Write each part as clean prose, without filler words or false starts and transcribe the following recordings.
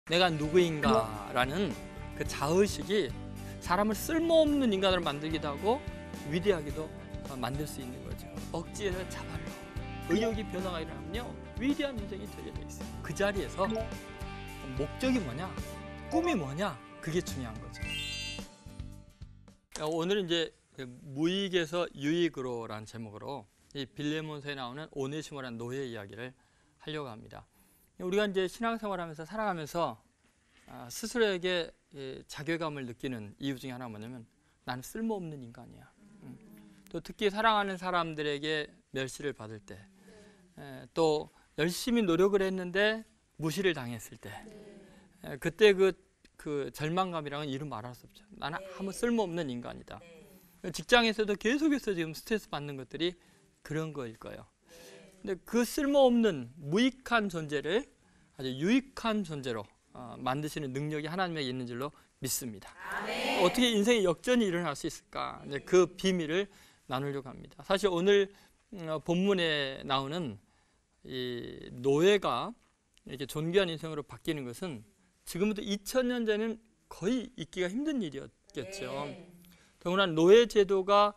내가 누구인가라는 그 자의식이 사람을 쓸모없는 인간으로 만들기도 하고 위대하기도 만들 수 있는 거죠. 억지를 잡아요. 의욕이 변화가 일어나면요, 위대한 인생이 되게 돼 있어요. 그 자리에서 목적이 뭐냐, 꿈이 뭐냐, 그게 중요한 거죠. 오늘은 이제 무익에서 유익으로라는 제목으로 이 빌레몬서에 나오는 오네시모라는 노예 이야기를 하려고 합니다. 우리가 이제 신앙생활하면서 살아가면서 스스로에게 자괴감을 느끼는 이유 중에 하나가 뭐냐면 나는 쓸모없는 인간이야. 또 특히 사랑하는 사람들에게 멸시를 받을 때, 또 열심히 노력을 했는데 무시를 당했을 때, 그때 그 절망감이랑은 이루 말할 수 없죠. 나는 아무 쓸모없는 인간이다. 직장에서도 계속해서 지금 스트레스 받는 것들이 그런 거일 거예요. 근데 그 쓸모없는 무익한 존재를 아주 유익한 존재로 만드시는 능력이 하나님에게 있는 줄로 믿습니다. 아멘. 어떻게 인생의 역전이 일어날 수 있을까? 이제 그 비밀을 나누려고 합니다. 사실 오늘 본문에 나오는 이 노예가 이렇게 존귀한 인생으로 바뀌는 것은 지금부터 2000년 전에는 거의 있기가 힘든 일이었겠죠. 더구나 노예 제도가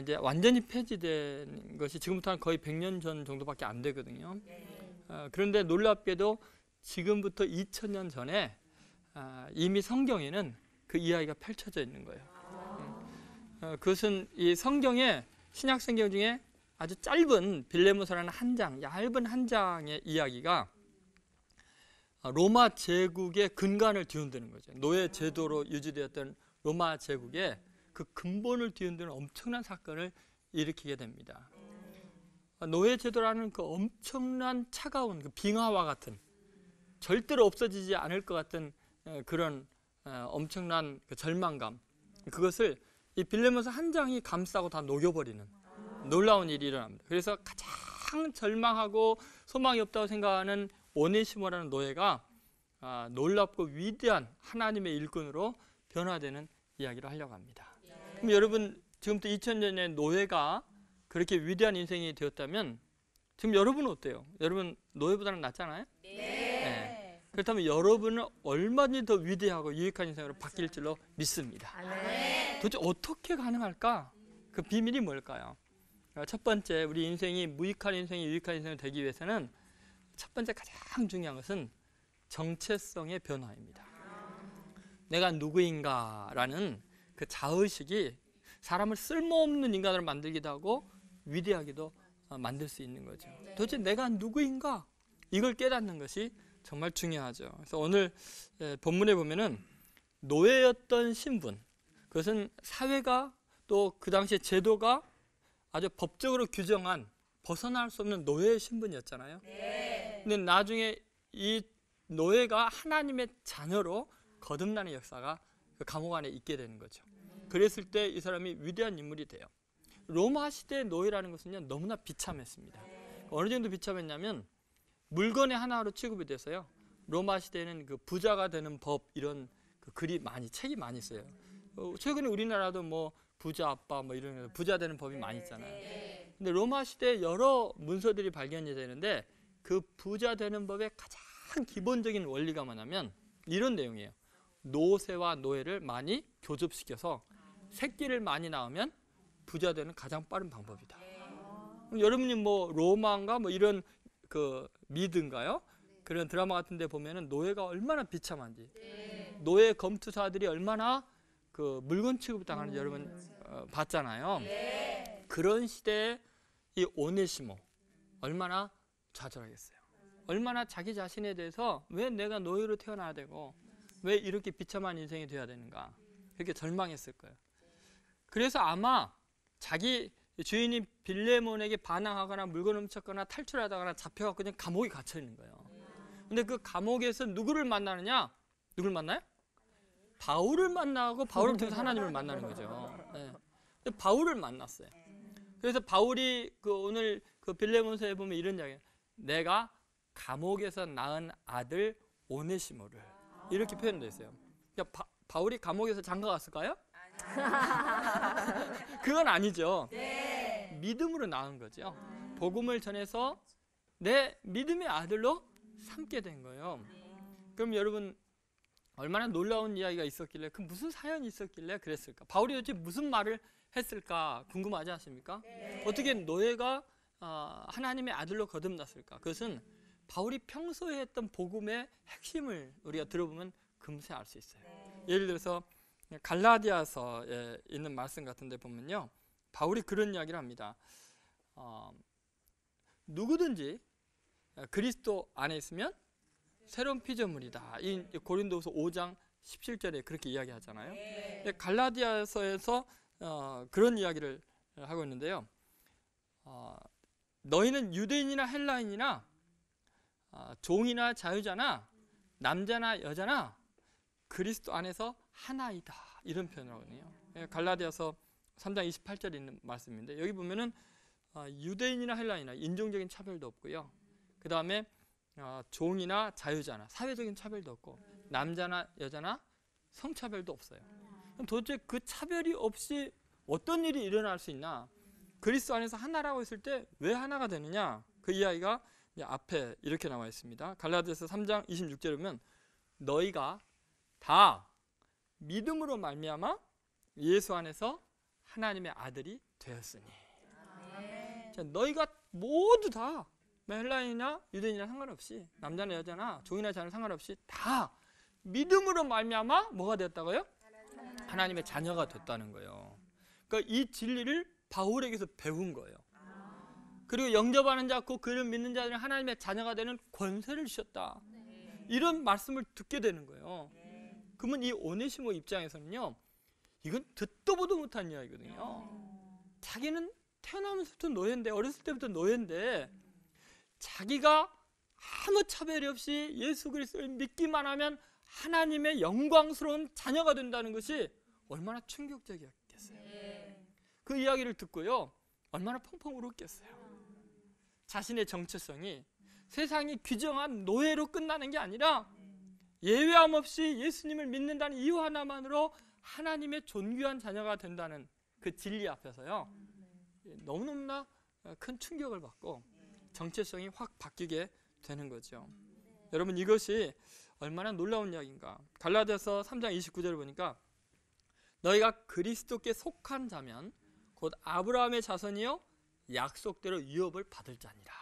이제 완전히 폐지된 것이 지금부터 한 거의 100년 전 정도밖에 안 되거든요. 그런데 놀랍게도 지금부터 2000년 전에 이미 성경에는 그 이야기가 펼쳐져 있는 거예요. 그것은 이 성경에, 신약 성경 중에 아주 짧은 빌레몬서라는 한 장, 얇은 한 장의 이야기가 로마 제국의 근간을 뒤흔드는 거죠. 노예 제도로 유지되었던 로마 제국의 그 근본을 뒤흔드는 엄청난 사건을 일으키게 됩니다. 노예 제도라는 그 엄청난 차가운 그 빙하와 같은, 절대로 없어지지 않을 것 같은 그런 엄청난 그 절망감, 그것을 이 빌레몬서 한 장이 감싸고 다 녹여버리는 놀라운 일이 일어납니다. 그래서 가장 절망하고 소망이 없다고 생각하는 오네시모라는 노예가 놀랍고 위대한 하나님의 일꾼으로 변화되는 이야기를 하려고 합니다. 그럼 여러분, 지금부터 2000년의 노예가 그렇게 위대한 인생이 되었다면 지금 여러분은 어때요? 여러분 노예보다는 낫잖아요? 네. 그렇다면 여러분은 얼마든지 더 위대하고 유익한 인생으로 바뀔 줄로 믿습니다. 도대체 어떻게 가능할까? 그 비밀이 뭘까요? 첫 번째, 우리 인생이 무익한 인생이 유익한 인생이 되기 위해서는 첫 번째 가장 중요한 것은 정체성의 변화입니다. 내가 누구인가라는 그 자의식이 사람을 쓸모없는 인간으로 만들기도 하고 위대하기도 만들 수 있는 거죠. 도대체 내가 누구인가? 이걸 깨닫는 것이 정말 중요하죠. 그래서 오늘 본문에 보면은 노예였던 신분, 그것은 사회가 또 그 당시에 제도가 아주 법적으로 규정한 벗어날 수 없는 노예의 신분이었잖아요. 근데 나중에 이 노예가 하나님의 자녀로 거듭나는 역사가 그 감옥 안에 있게 되는 거죠. 그랬을 때 이 사람이 위대한 인물이 돼요. 로마 시대의 노예라는 것은요, 너무나 비참했습니다. 어느 정도 비참했냐면 물건의 하나로 취급이 돼서요, 로마 시대에는 그 부자가 되는 법, 이런 그 글이 많이, 책이 많이 있어요. 최근에 우리나라도 뭐 부자 아빠 뭐 이런 부자 되는 법이 많이 있잖아요. 근데 로마 시대에 여러 문서들이 발견이 되는데 그 부자 되는 법의 가장 기본적인 원리가 뭐냐면 이런 내용이에요. 노새와 노예를 많이 교접시켜서 새끼를 많이 낳으면 부자 되는 가장 빠른 방법이다. 그럼 여러분이 뭐 로마인가 뭐 이런 그 미드인가요? 그런 드라마 같은 데 보면은 노예가 얼마나 비참한지, 노예 검투사들이 얼마나 그 물건 취급을 당하는지 여러분 봤잖아요. 그런 시대에 이 오네시모 얼마나 좌절하겠어요. 얼마나 자기 자신에 대해서 왜 내가 노예로 태어나야 되고 왜 이렇게 비참한 인생이 돼야 되는가, 그렇게 절망했을 거예요. 그래서 아마 자기 주인이 빌레몬에게 반항하거나 물건 훔쳤거나 탈출하다거나 잡혀갖고 그냥 감옥에 갇혀 있는 거예요. 근데 그 감옥에서 누구를 만나느냐? 누굴 만나요? 바울을 만나고 바울을 통해서 하나님을 만나는 거죠. 근데 바울을 만났어요. 그래서 바울이 그 오늘 그 빌레몬서에 보면 이런 이야기예요. 내가 감옥에서 낳은 아들 오네시모를, 이렇게 표현되어 있어요. 그러니까 바울이 감옥에서 장가 갔을까요? 그건 아니죠. 믿음으로 낳은 거죠. 복음을 전해서 내 믿음의 아들로 삼게 된 거예요. 그럼 여러분 얼마나 놀라운 이야기가 있었길래, 그 무슨 사연이 있었길래 그랬을까? 바울이 도대체 무슨 말을 했을까 궁금하지 않습니까? 네. 어떻게 노예가 하나님의 아들로 거듭났을까? 그것은 바울이 평소에 했던 복음의 핵심을 우리가 들어보면 금세 알 수 있어요. 네. 예를 들어서 갈라디아서에 있는 말씀 같은 데 보면요, 바울이 그런 이야기를 합니다. 누구든지 그리스도 안에 있으면 새로운 피조물이다. 이 고린도후서 5장 17절에 그렇게 이야기하잖아요. 네. 갈라디아서에서 그런 이야기를 하고 있는데요. 너희는 유대인이나 헬라인이나 종이나 자유자나 남자나 여자나 그리스도 안에서 하나이다. 이런 표현을 하거든요. 갈라디아서 3장 28절에 있는 말씀인데, 여기 보면은 유대인이나 헬라인이나 인종적인 차별도 없고요. 그 다음에 종이나 자유자나 사회적인 차별도 없고, 남자나 여자나 성차별도 없어요. 도대체 그 차별이 없이 어떤 일이 일어날 수 있나? 그리스도 안에서 하나라고 했을 때 왜 하나가 되느냐? 그 이야기가 앞에 이렇게 나와 있습니다. 갈라디아서 3장 26절에 보면 너희가 다 믿음으로 말미암아 예수 안에서 하나님의 아들이 되었으니. 자, 너희가 모두 다 헬라인이나 유대인이나 상관없이, 남자나 여자나 종이나 자나 상관없이 다 믿음으로 말미암아 뭐가 되었다고요? 하나님의 자녀가 됐다는 거예요. 그러니까 이 진리를 바울에게서 배운 거예요. 그리고 영접하는 자, 곧 그를 믿는 자들은 하나님의 자녀가 되는 권세를 주셨다. 이런 말씀을 듣게 되는 거예요. 그러면 이 오네시모 입장에서는요, 이건 듣도 보도 못한 이야기거든요. 자기는 태어나면서부터 노예인데, 어렸을 때부터 노예인데, 자기가 아무 차별이 없이 예수 그리스도를 믿기만 하면 하나님의 영광스러운 자녀가 된다는 것이 얼마나 충격적이었겠어요. 그 이야기를 듣고요, 얼마나 펑펑 울었겠어요. 자신의 정체성이 세상이 규정한 노예로 끝나는 게 아니라 예외함 없이 예수님을 믿는다는 이유 하나만으로 하나님의 존귀한 자녀가 된다는 그 진리 앞에서요, 너무너무나 큰 충격을 받고 정체성이 확 바뀌게 되는 거죠. 여러분, 이것이 얼마나 놀라운 이야기인가. 갈라디아서 3장 29절을 보니까 너희가 그리스도께 속한 자면 곧 아브라함의 자손이요 약속대로 유업을 받을 자니라.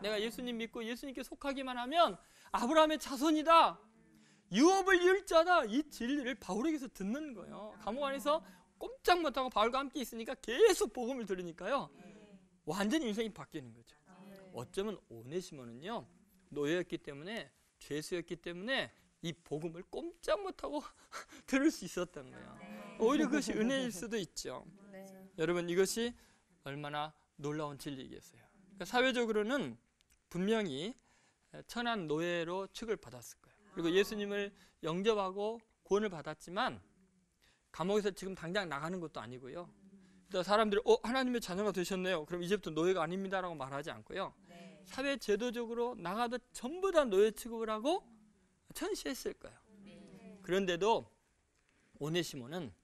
내가 예수님 믿고 예수님께 속하기만 하면 아브라함의 자손이다, 유업을 이을 자다. 이 진리를 바울에게서 듣는 거예요. 감옥 안에서 꼼짝 못하고 바울과 함께 있으니까 계속 복음을 들으니까요, 완전히 인생이 바뀌는 거죠. 어쩌면 오네시모는요, 노예였기 때문에, 죄수였기 때문에 이 복음을 꼼짝 못하고 들을 수 있었던 거예요. 오히려 그것이 은혜일 수도 있죠. 여러분, 이것이 얼마나 놀라운 진리이겠어요. 그러니까 사회적으로는 분명히 천한 노예로 취급을 받았을 거예요. 그리고 예수님을 영접하고 구원을 받았지만 감옥에서 지금 당장 나가는 것도 아니고요. 사람들이 하나님의 자녀가 되셨네요, 그럼 이제부터 노예가 아닙니다라고 말하지 않고요, 사회 제도적으로 나가도 전부 다 노예 취급을 하고 천시했을 거예요. 그런데도 오네시모는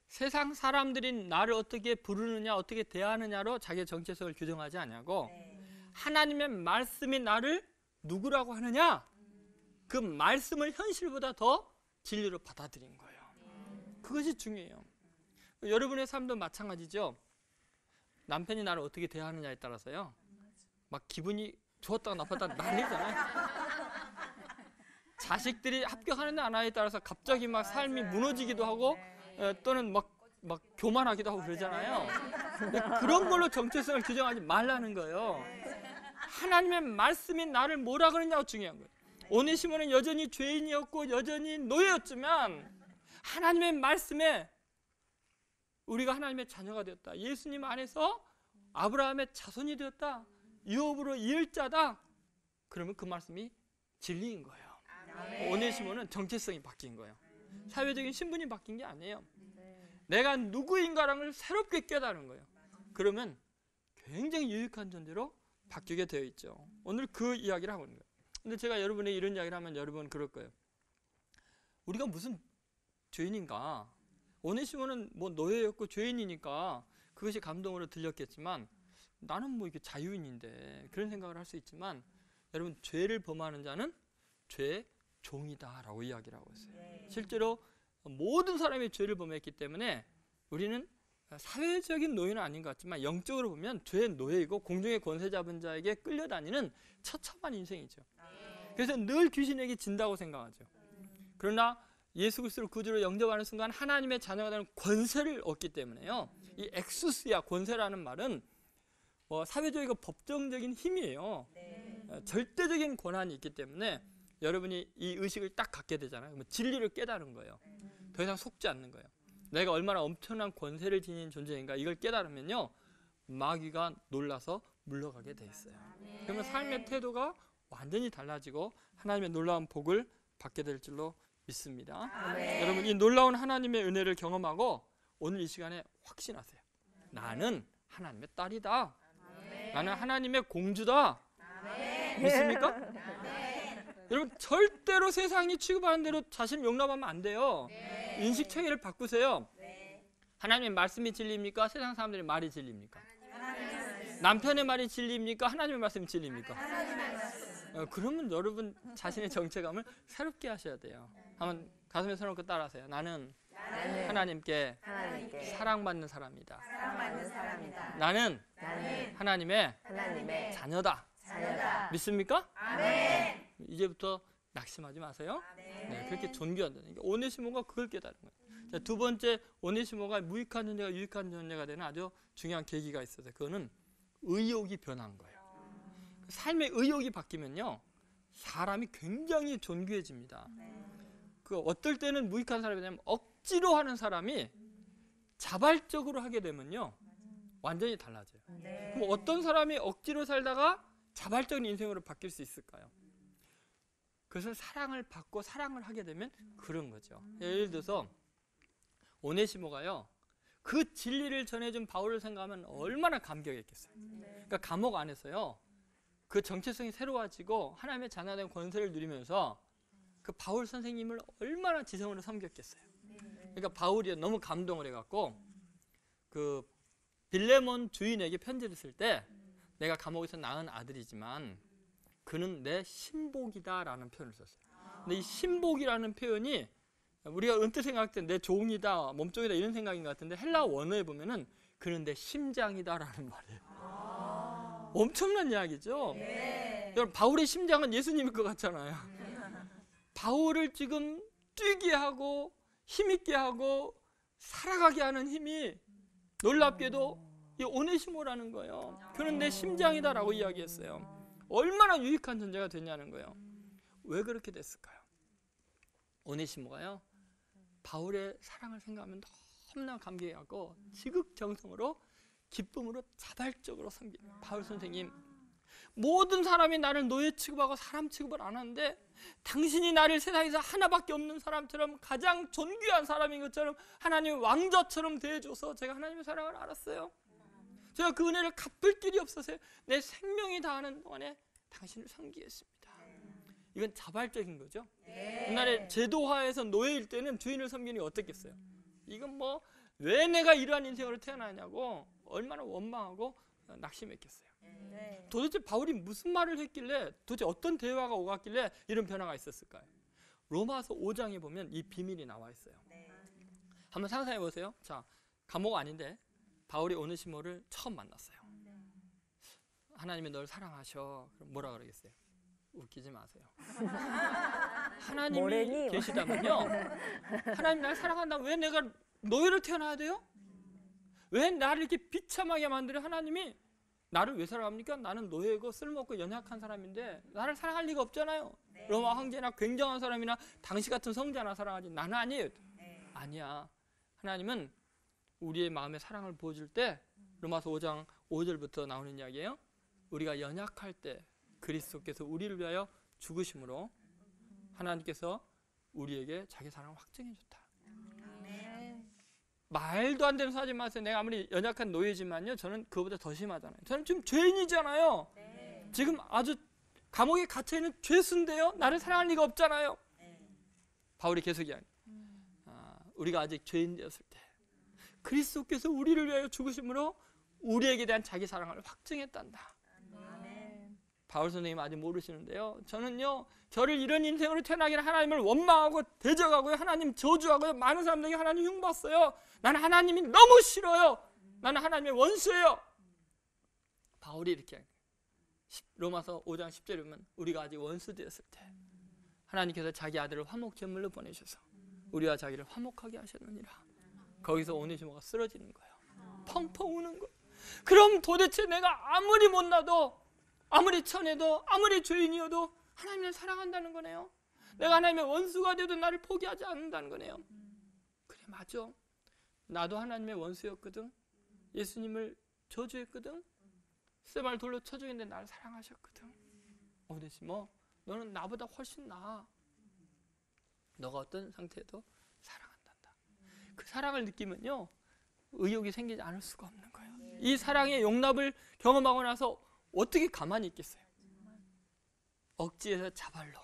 세상 사람들이 나를 어떻게 부르느냐, 어떻게 대하느냐로 자기의 정체성을 규정하지 않냐고, 하나님의 말씀이 나를 누구라고 하느냐, 그 말씀을 현실보다 더 진리로 받아들인 거예요. 그것이 중요해요. 여러분의 삶도 마찬가지죠. 남편이 나를 어떻게 대하느냐에 따라서요, 막 기분이 좋았다가 나빴다가 난리잖아요. 자식들이 합격하느냐 안 하느냐에 따라서 갑자기 막 삶이 무너지기도 하고, 또는 막 교만하기도 하고 그러잖아요. 그런 걸로 정체성을 규정하지 말라는 거예요. 하나님의 말씀이 나를 뭐라 그러냐고 중요한 거예요. 오네시모는 여전히 죄인이었고 여전히 노예였지만 하나님의 말씀에 우리가 하나님의 자녀가 되었다, 예수님 안에서 아브라함의 자손이 되었다, 유업으로 이을 자다, 그러면 그 말씀이 진리인 거예요. 오네시모는 정체성이 바뀐 거예요. 사회적인 신분이 바뀐 게 아니에요. 내가 누구인가라는 걸 새롭게 깨달은 거예요. 그러면 굉장히 유익한 존재로 바뀌게 되어 있죠. 오늘 그 이야기를 하고 있는 거예요. 근데 제가 여러분의 이런 이야기를 하면 여러분 그럴 거예요. 우리가 무슨 죄인인가? 오네시모는 뭐 노예였고 죄인이니까 그것이 감동으로 들렸겠지만, 나는 뭐 이게 자유인인데, 그런 생각을 할 수 있지만, 여러분, 죄를 범하는 자는 죄의 종이다라고 이야기를 하고 있어요. 실제로 모든 사람이 죄를 범했기 때문에 우리는 사회적인 노예는 아닌 것 같지만 영적으로 보면 죄의 노예이고 공중의 권세 잡은 자에게 끌려다니는 처참한 인생이죠. 그래서 늘 귀신에게 진다고 생각하죠. 그러나 예수 그리스도를 구주로 영접하는 순간 하나님의 자녀가 되는 권세를 얻기 때문에요. 이 엑수스야, 권세라는 말은 사회적이고 법정적인 힘이에요. 절대적인 권한이 있기 때문에 여러분이 이 의식을 딱 갖게 되잖아요. 그러면 진리를 깨달은 거예요. 더 이상 속지 않는 거예요. 내가 얼마나 엄청난 권세를 지닌 존재인가 이걸 깨달으면요, 마귀가 놀라서 물러가게 돼 있어요. 그러면 삶의 태도가 완전히 달라지고 하나님의 놀라운 복을 받게 될 줄로 믿습니다. 여러분, 이 놀라운 하나님의 은혜를 경험하고 오늘 이 시간에 확신하세요. 나는 하나님의 딸이다. 나는 하나님의 공주다. 믿습니까? 여러분, 절대로 세상이 취급하는 대로 자신을 용납하면 안 돼요. 인식 체계를 바꾸세요. 하나님의 말씀이 진리입니까? 세상 사람들의 말이 진리입니까? 남편의 말이 진리입니까? 하나님의 말씀이 진리입니까? 그러면 여러분 자신의 정체감을 새롭게 하셔야 돼요. 한번 가슴에 손 얹고 따라하세요. 나는 하나님께 사랑받는 사람이다. 나는 하나님의 자녀다. 믿습니까? 이제부터 낙심하지 마세요. 그렇게 존귀한다는 게 오네시모가 그걸 깨달은 거예요. 자, 두 번째, 오네시모가 무익한 존재가 유익한 존재가 되는 아주 중요한 계기가 있어요. 그거는 의욕이 변한 거예요. 삶의 의욕이 바뀌면요, 사람이 굉장히 존귀해집니다. 그 어떨 때는 무익한 사람이 되면 억지로 하는 사람이 자발적으로 하게 되면요, 완전히 달라져요. 그럼 어떤 사람이 억지로 살다가 자발적인 인생으로 바뀔 수 있을까요? 그것은 사랑을 받고 사랑을 하게 되면 그런 거죠. 예를 들어서 오네시모가요, 그 진리를 전해준 바울을 생각하면 얼마나 감격했겠어요. 그러니까 감옥 안에서요, 그 정체성이 새로워지고 하나님의 자녀된 권세를 누리면서 그 바울 선생님을 얼마나 지성으로 섬겼겠어요. 그러니까 바울이 너무 감동을 해갖고 그 빌레몬 주인에게 편지를 쓸 때, 내가 감옥에서 낳은 아들이지만 그는 내 신복이다라는 표현을 썼어요. 근데 이 신복이라는 표현이 우리가 은퇴 생각할 때 내 종이다, 몸종이다 이런 생각인 것 같은데 헬라 원어에 보면은 그는 내 심장이다라는 말이에요. 엄청난 이야기죠. 여러분, 바울의 심장은 예수님일 것 같잖아요. 바울을 지금 뛰게 하고 힘있게 하고 살아가게 하는 힘이 놀랍게도 이 오네시모라는 거예요. 그는 내 심장이다라고 이야기했어요. 얼마나 유익한 존재가 됐냐는 거예요. 왜 그렇게 됐을까요? 오네시모가요, 바울의 사랑을 생각하면 너무나 감격해갖고 지극정성으로 기쁨으로 자발적으로 섬기는 바울 선생님, 모든 사람이 나를 노예 취급하고 사람 취급을 안 하는데 당신이 나를 세상에서 하나밖에 없는 사람처럼 가장 존귀한 사람인 것처럼 하나님의 왕자처럼 대해줘서 제가 하나님의 사랑을 알았어요. 제가 그 은혜를 갚을 길이 없어서 내 생명이 다하는 동안에 당신을 섬기겠습니다. 이건 자발적인 거죠. 옛날에 제도화에서 노예일 때는 주인을 섬기는 게 어떻겠어요? 이건 뭐 왜 내가 이러한 인생으로 태어나냐고 얼마나 원망하고 낙심했겠어요. 도대체 바울이 무슨 말을 했길래, 도대체 어떤 대화가 오갔길래 이런 변화가 있었을까요? 로마서 5장에 보면 이 비밀이 나와 있어요. 한번 상상해 보세요. 자, 감옥 아닌데 바울이 오네시모를 처음 만났어요. 하나님이 널 사랑하셔. 그럼 뭐라 그러겠어요? 웃기지 마세요. 하나님이 뭐래니? 계시다면요, 하나님 날 사랑한다면 왜 내가 노예로 태어나야 돼요? 왜 나를 이렇게 비참하게 만들어? 하나님이 나를 왜 사랑합니까? 나는 노예고 쓸모없고 연약한 사람인데 나를 사랑할 리가 없잖아요. 로마 황제나 굉장한 사람이나 당시 같은 성자나 사랑하지 나는 아니에요. 아니야. 하나님은 우리의 마음에 사랑을 보여줄 때, 로마서 5장 5절부터 나오는 이야기예요. 우리가 연약할 때 그리스도께서 우리를 위하여 죽으심으로 하나님께서 우리에게 자기 사랑을 확증해 줬다. 말도 안 되는 소리 하지 마세요. 내가 아무리 연약한 노예지만요, 저는 그거보다 더 심하잖아요. 저는 지금 죄인이잖아요. 지금 아주 감옥에 갇혀있는 죄수인데요, 나를 사랑할 리가 없잖아요. 바울이 계속 이야기해요. 우리가 아직 죄인 되었을 때 그리스도께서 우리를 위하여 죽으심으로 우리에게 대한 자기 사랑을 확증했단다. 바울 선생님 아직 모르시는데요. 저는요, 저를 이런 인생으로 태어나게 한 하나님을 원망하고 대적하고요, 하나님 저주하고요, 많은 사람들에게 하나님 흉봤어요. 나는 하나님이 너무 싫어요. 나는 하나님의 원수예요. 바울이 이렇게 로마서 5장 10절에 보면 우리가 아직 원수 되었을 때 하나님께서 자기 아들을 화목 제물로 보내셔서 우리와 자기를 화목하게 하셨느니라. 거기서 오네시모가 쓰러지는 거예요. 펑펑 우는 거예요. 그럼 도대체 내가 아무리 못나도, 아무리 천해도, 아무리 죄인이어도 하나님을 사랑한다는 거네요. 내가 하나님의 원수가 돼도 나를 포기하지 않는다는 거네요. 그래, 맞아. 나도 하나님의 원수였거든. 예수님을 저주했거든. 쇠발 돌로 쳐 죽였는데 나를 사랑하셨거든. 오네시모, 너는 나보다 훨씬 나아. 너가 어떤 상태에도 사랑한단다. 그 사랑을 느끼면요, 의욕이 생기지 않을 수가 없는 거예요. 이 사랑의 용납을 경험하고 나서 어떻게 가만히 있겠어요? 억지에서 자발로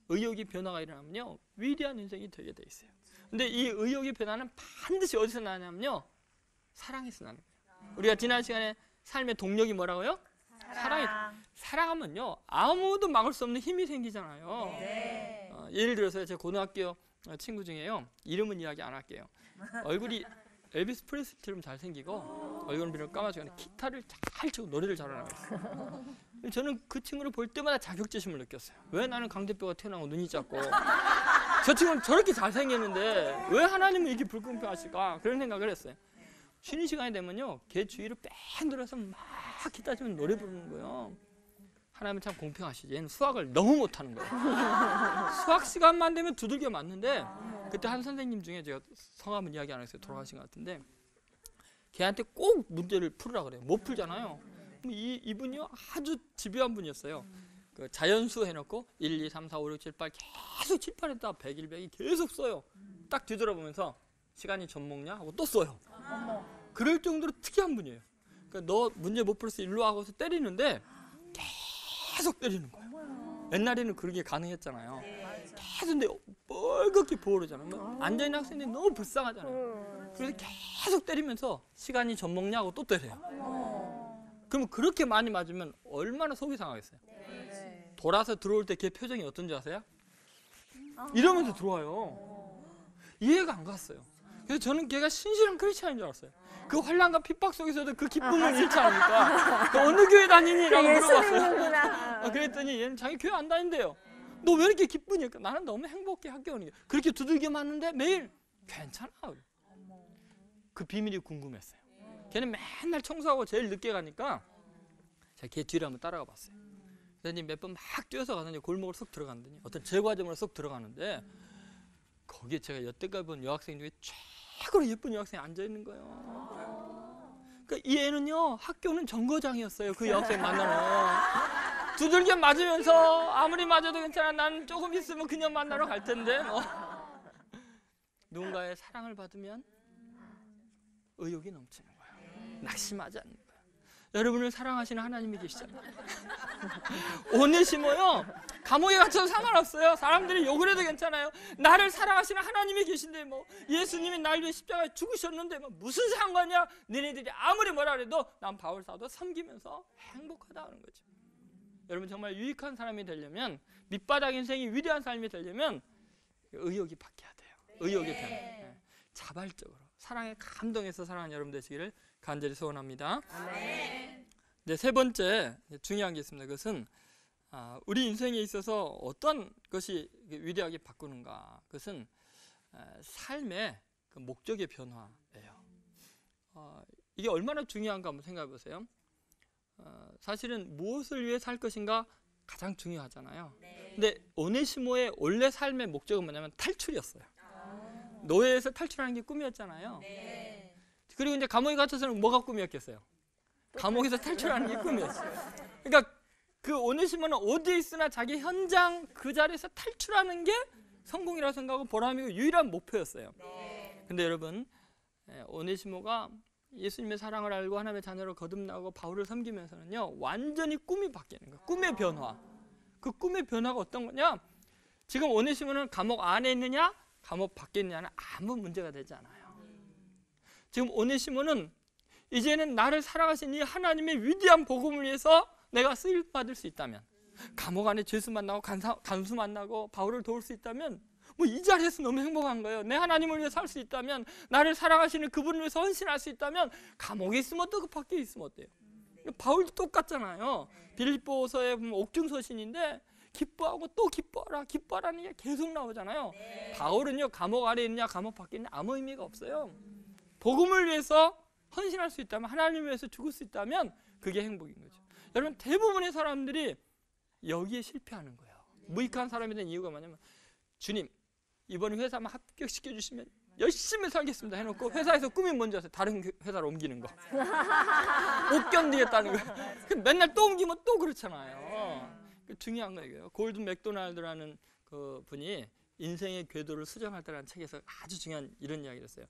의욕이 변화가 일어나면요, 위대한 인생이 되게 돼 있어요. 근데 이 의욕의 변화는 반드시 어디서 나냐면요, 사랑에서 나는 거예요. 우리가 지난 시간에 삶의 동력이 뭐라고요? 사랑하면요, 아무도 막을 수 없는 힘이 생기잖아요. 네. 예를 들어서 제 고등학교 친구 중에요, 이름은 이야기 안 할게요. 얼굴이 엘비스 프레슬리처럼 잘생기고 얼굴은 비록 까마지고 기타를 잘 치고 노래를 잘하는 거예요. 저는 그 친구를 볼 때마다 자격지심을 느꼈어요. 왜 나는 강대뼈가 태어나고 눈이 작고 저 친구는 저렇게 잘생겼는데 왜 하나님은 이렇게 불공평하실까, 그런 생각을 했어요. 쉬는 시간이 되면요, 걔 주위를 뺑 돌아서 막 기타 치면 노래 부르는 거예요. 하나님은 참 공평하시지. 얘는 수학을 너무 못하는 거예요. 수학 시간만 되면 두들겨 맞는데, 그때 한 선생님 중에, 제가 성함은 이야기 안 했어요, 돌아가신 것 같은데, 걔한테 꼭 문제를 풀으라 그래요. 못 풀잖아요. 이분이요, 아주 집요한 분이었어요. 그 자연수 해놓고 1, 2, 3, 4, 5, 6, 7, 8 계속 칠판에다 100일 100이 계속 써요. 딱 뒤돌아보면서 시간이 좀 먹냐 하고 또 써요. 그럴 정도로 특이한 분이에요. 그러니까 너 문제 못 풀어서 일로 하고서 때리는데 계속 때리는 거예요. 옛날에는 그게 가능했잖아요. 계속 근데 뻘겋게 부어오르잖아요. 앉아있는 학생들이 너무 불쌍하잖아요. 그래서 계속 때리면서 시간이 좀 먹냐고 또 때려요. 그러면 그렇게 많이 맞으면 얼마나 속이 상하겠어요. 돌아서 들어올 때 걔 표정이 어떤지 아세요? 이러면서 들어와요. 이해가 안 갔어요. 그래서 저는 걔가 신실한 크리스찬인 줄 알았어요. 그 환난과 핍박 속에서도 그 기쁨을 잃지 않으니까 너 어느 교회 다니니? 라고 물어봤어요. 그랬더니 얘는 자기 교회 안 다닌대요. 너 왜 이렇게 기쁘니? 나는 너무 행복해, 학교 오는 게. 그렇게 두들겨 맞는데 매일 괜찮아. 그 비밀이 궁금했어요. 걔는 맨날 청소하고 제일 늦게 가니까 제가 걔 뒤를 한번 따라가 봤어요. 그래서 몇 번 막 뛰어서 가서 골목을 쏙 들어갔더니 어떤 제과점으로 쏙 들어가는데 거기에 제가 여태까지 본 여학생 중에 최고로 예쁜 여학생이 앉아있는 거예요. 그러니까 이 애는요, 학교는 정거장이었어요. 그 여학생 만나러 두들겨 맞으면서 아무리 맞아도 괜찮아, 난 조금 있으면 그녀 만나러 갈 텐데 누군가의 사랑을 받으면 의욕이 넘치는 거예요. 낙심하지 않는 거예요. 여러분을 사랑하시는 하나님이 계시잖아요. 오네시모요, 감옥에 갇혀도 상관없어요. 사람들이 욕을 해도 괜찮아요. 나를 사랑하시는 하나님이 계신데 뭐 예수님이 날 위해 십자가에 죽으셨는데 뭐 무슨 상관이야. 너네들이 아무리 뭐라 그래도 난 바울 사도 섬기면서 행복하다는 거죠. 여러분 정말 유익한 사람이 되려면, 밑바닥 인생이 위대한 삶이 되려면 의욕이 바뀌어야 돼요. 의욕이 변해. 자발적으로 사랑에 감동해서 사랑하는 여러분 되시기를 간절히 소원합니다. 네, 세 번째 중요한 게 있습니다. 그것은 우리 인생에 있어서 어떤 것이 위대하게 바꾸는가. 그것은 삶의 그 목적의 변화예요. 이게 얼마나 중요한가 한번 생각해 보세요. 사실은 무엇을 위해 살 것인가 가장 중요하잖아요. 근데 오네시모의 원래 삶의 목적은 뭐냐면 탈출이었어요. 노예에서 탈출하는 게 꿈이었잖아요. 그리고 이제 감옥에 갇혀서는 뭐가 꿈이었겠어요? 감옥에서 탈출하는 게 꿈이었어요. 그러니까 그 오네시모는 어디에 있으나 자기 현장 그 자리에서 탈출하는 게 성공이라고 생각하고 보람이고 유일한 목표였어요. 근데 여러분, 오네시모가 예수님의 사랑을 알고 하나님의 자녀로 거듭나고 바울을 섬기면서는요, 완전히 꿈이 바뀌는 거예요. 꿈의 변화. 그 꿈의 변화가 어떤 거냐? 지금 오네시모는 감옥 안에 있느냐 감옥 밖에 있느냐는 아무 문제가 되지 않아요. 지금 오네시모는 이제는 나를 사랑하신 이 하나님의 위대한 복음을 위해서 내가 쓰임받을 수 있다면, 감옥 안에 죄수 만나고 간수 만나고 바울을 도울 수 있다면 뭐 이 자리에서 너무 행복한 거예요. 내 하나님을 위해 살 수 있다면, 나를 사랑하시는 그분을 위해서 헌신할 수 있다면 감옥에 있으면 어떠고 밖에 있으면 어때요? 바울도 똑같잖아요. 빌립보서에 보면 옥중서신인데 기뻐하고 또 기뻐하라, 기뻐하라는 게 계속 나오잖아요. 바울은요, 감옥 안에 있냐 감옥 밖에 있냐 아무 의미가 없어요. 복음을 위해서 헌신할 수 있다면, 하나님을 위해서 죽을 수 있다면 그게 행복인 거죠. 여러분, 대부분의 사람들이 여기에 실패하는 거예요. 무익한 사람이 된 이유가 뭐냐면, 주님 이번 회사만 합격시켜 주시면 열심히 살겠습니다 해놓고 회사에서 꿈이 뭔지 아세요? 다른 회사로 옮기는 거. 못 견디겠다는 거예요. 맨날 또 옮기면 또 그렇잖아요. 중요한 거예요. 골든 맥도날드라는 그 분이 인생의 궤도를 수정할 때라는 책에서 아주 중요한 이런 이야기를 했어요.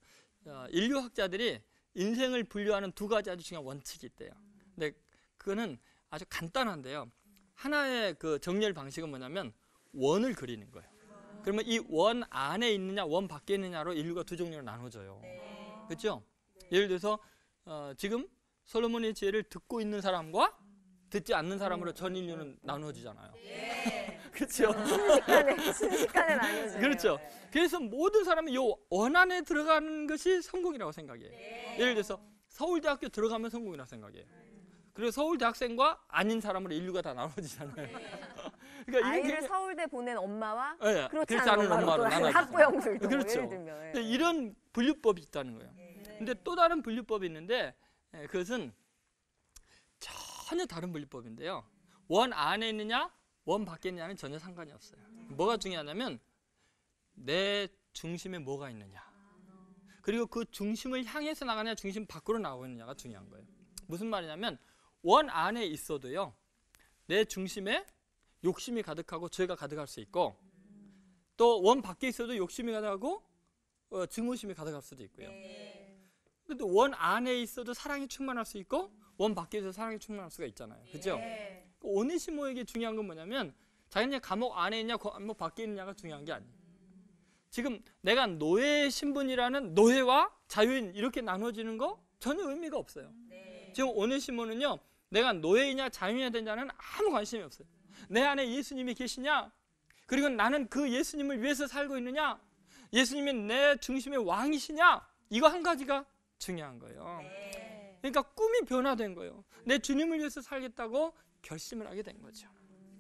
인류학자들이 인생을 분류하는 두 가지 아주 중요한 원칙이 있대요. 근데 그거는 아주 간단한데요. 하나의 그 정렬 방식은 뭐냐면 원을 그리는 거예요. 그러면 이 원 안에 있느냐 원 밖에 있느냐로 인류가 두 종류로 나눠져요. 그렇죠? 예를 들어서 지금 솔로몬의 지혜를 듣고 있는 사람과 듣지 않는 사람으로 전 인류는 나누어지잖아요. 그렇죠? 순식간에 나뉘어지네요. 그렇죠. 그래서 모든 사람이 이 원 안에 들어가는 것이 성공이라고 생각해요. 예를 들어서 서울대학교 들어가면 성공이라고 생각해요. 그리고 서울대학생과 아닌 사람으로 인류가 다 나눠지잖아요. 그러니까 아이를 서울대 보낸 엄마와 네, 그렇지 않은 엄마로 학부형들도 그렇죠. 예를 들면 이런 분류법이 있다는 거예요. 근데 또 다른 분류법이 있는데 그것은 전혀 다른 분류법인데요. 원 안에 있느냐 원 밖에 있느냐는 전혀 상관이 없어요. 뭐가 중요하냐면 내 중심에 뭐가 있느냐, 그리고 그 중심을 향해서 나가느냐 중심 밖으로 나오고 있느냐가 중요한 거예요. 무슨 말이냐면 원 안에 있어도요, 내 중심에 욕심이 가득하고 죄가 가득할 수 있고, 또 원 밖에 있어도 욕심이 가득하고 증오심이 가득할 수도 있고요. 근데 원 안에 있어도 사랑이 충만할 수 있고 원 밖에 있어도 사랑이 충만할 수가 있잖아요. 그렇죠? 오네시모에게 중요한 건 뭐냐면 자기는 감옥 안에 있냐 감옥 밖에 있느냐가 중요한 게 아니에요. 지금 내가 노예의 신분이라는 노예와 자유인 이렇게 나눠지는 거 전혀 의미가 없어요. 지금 오네시모는요, 내가 노예이냐 자유인이 되냐는 아무 관심이 없어요. 내 안에 예수님이 계시냐, 그리고 나는 그 예수님을 위해서 살고 있느냐, 예수님이 내 중심의 왕이시냐, 이거 한 가지가 중요한 거예요. 그러니까 꿈이 변화된 거예요. 내 주님을 위해서 살겠다고 결심을 하게 된 거죠.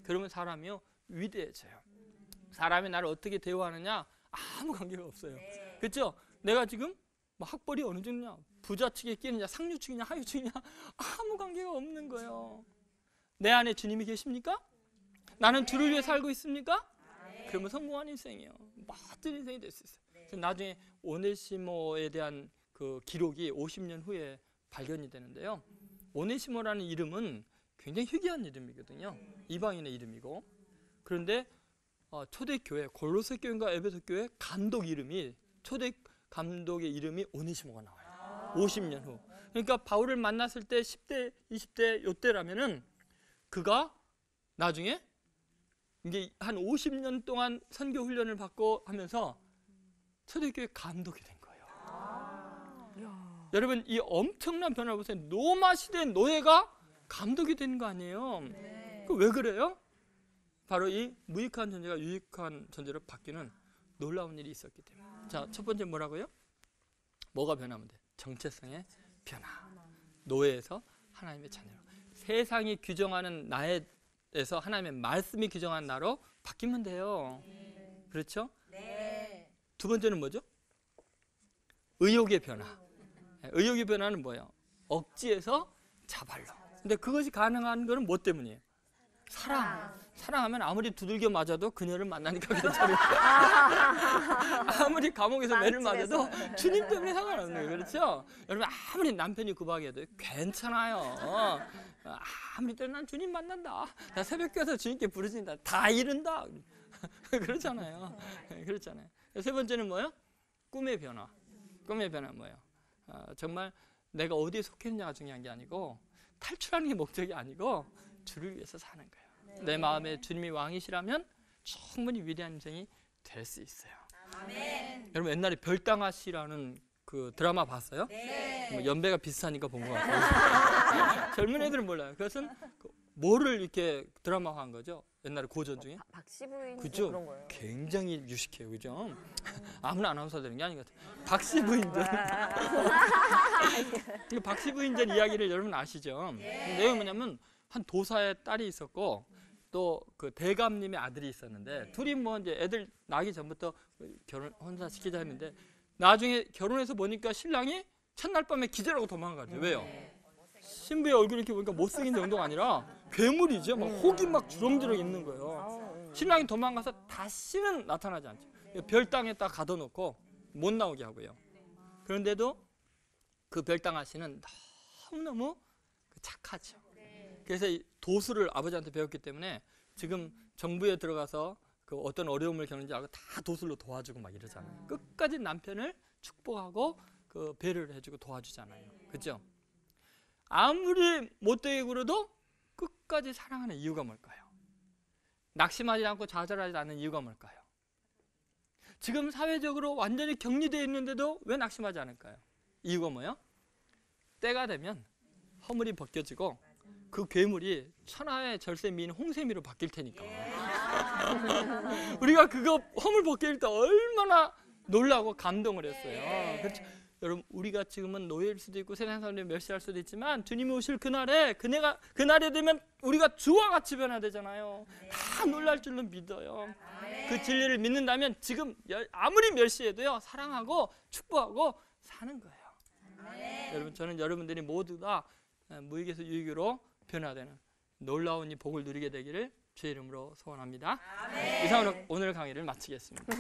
그러면 사람이요 위대해져요. 사람이 나를 어떻게 대우하느냐 아무 관계가 없어요. 그렇죠? 내가 지금 뭐 학벌이 어느 정도냐, 부자층에 끼느냐, 상류층이냐, 하류층이냐 아무 관계가 없는 거예요. 내 안에 주님이 계십니까? 나는 주를 위해 살고 있습니까? 그러면 성공한 인생이에요. 멋진 인생이 될 수 있어요. 나중에 오네시모에 대한 그 기록이 50년 후에 발견이 되는데요. 오네시모라는 이름은 굉장히 희귀한 이름이거든요. 이방인의 이름이고. 그런데 초대교회, 골로새 교회인가 에베소 교회 감독 이름이, 초대 감독의 이름이 오네시모가 나와요. 50년 후. 그러니까 바울을 만났을 때 10대, 20대 요때라면은 그가 나중에 이게 한 50년 동안 선교 훈련을 받고 하면서 초대교회 감독이 된 거예요. 여러분, 이 엄청난 변화를 보세요. 로마 시대 노예가 감독이 된 거 아니에요. 왜 그래요? 바로 이 무익한 존재가 유익한 존재로 바뀌는 놀라운 일이 있었기 때문에. 자, 첫 번째 뭐라고요? 뭐가 변하면 돼? 정체성의 변화. 노예에서 하나님의 자녀로. 세상이 규정하는 나에서 하나님의 말씀이 규정한 나로 바뀌면 돼요. 그렇죠? 두 번째는 뭐죠? 의욕의 변화. 의욕의 변화는 뭐예요? 억지에서 자발로. 근데 그것이 가능한 것은 뭐 때문이에요? 사랑. 사랑하면 아무리 두들겨 맞아도 그녀를 만나니까 괜찮아요. 아무리 감옥에서 매를 맞아도 주님 때문에 상관없는 거예요. 그렇죠? 여러분, 아무리 남편이 구박해도 괜찮아요. 아무리 때도 난 주님 만난다. 나 새벽 교회에서 주님께 부르신다. 다 이른다. 그렇잖아요. 그렇잖아요. 세 번째는 뭐예요? 꿈의 변화. 꿈의 변화는 뭐예요? 정말 내가 어디에 속했느냐가 중요한 게 아니고, 탈출하는 게 목적이 아니고 주를 위해서 사는 거예요. 내 마음에 주님이 왕이시라면 충분히 위대한 인생이 될 수 있어요. 아멘. 여러분, 옛날에 별당아씨라는 그 드라마 봤어요? 뭐 연배가 비슷하니까 본 것 같아요. 젊은 애들은 몰라요. 그것은 그 뭐를 이렇게 드라마화한 거죠? 옛날에 고전 중에. 박씨 부인 그죠? 그런 거예요. 굉장히 유식해요, 그죠? 아무나 아나운서 되는 게 아닌 것 같아요. 박씨 부인전. 이 박씨 부인전 이야기를 여러분 아시죠? 내용이 뭐냐면 한 도사의 딸이 있었고 또 그 대감님의 아들이 있었는데 둘이 뭐 이제 애들 낳기 전부터 결혼 혼자 시키자 했는데 나중에 결혼해서 보니까 신랑이 첫날 밤에 기절하고 도망가죠. 왜요? 신부의 얼굴 이렇게 보니까 못생긴 정도가 아니라 괴물이죠. 막 혹이 막 주렁주렁 있는 거예요. 신랑이 도망가서 다시는 나타나지 않죠. 별당에 딱 가둬놓고 못 나오게 하고요. 그런데도 그 별당 아씨는 너무너무 착하죠. 그래서 이 도수를 아버지한테 배웠기 때문에 지금 정부에 들어가서 그 어떤 어려움을 겪는지 알고 다 도술로 도와주고 막 이러잖아요. 끝까지 남편을 축복하고 그 배려를 해주고 도와주잖아요. 그렇죠? 아무리 못되게 굴어도 끝까지 사랑하는 이유가 뭘까요? 낙심하지 않고 좌절하지 않는 이유가 뭘까요? 지금 사회적으로 완전히 격리되어 있는데도 왜 낙심하지 않을까요? 이유가 뭐예요? 때가 되면 허물이 벗겨지고 그 괴물이 천하의 절세미인 홍세미로 바뀔 테니까. 우리가 그거 허물 벗길 때 얼마나 놀라고 감동을 했어요. 그렇죠? 여러분, 우리가 지금은 노예일 수도 있고 세상 사람들이 멸시할 수도 있지만 주님이 오실 그날에 그날에 되면 우리가 주와 같이 변화되잖아요. 다 놀랄 줄로 믿어요. 그 진리를 믿는다면 지금 아무리 멸시해도요 사랑하고 축복하고 사는 거예요. 여러분, 저는 여러분들이 모두 다 무익에서 유익으로 변화되는 놀라운 이 복을 누리게 되기를 주의 이름으로 소원합니다. 이상으로 오늘 강의를 마치겠습니다.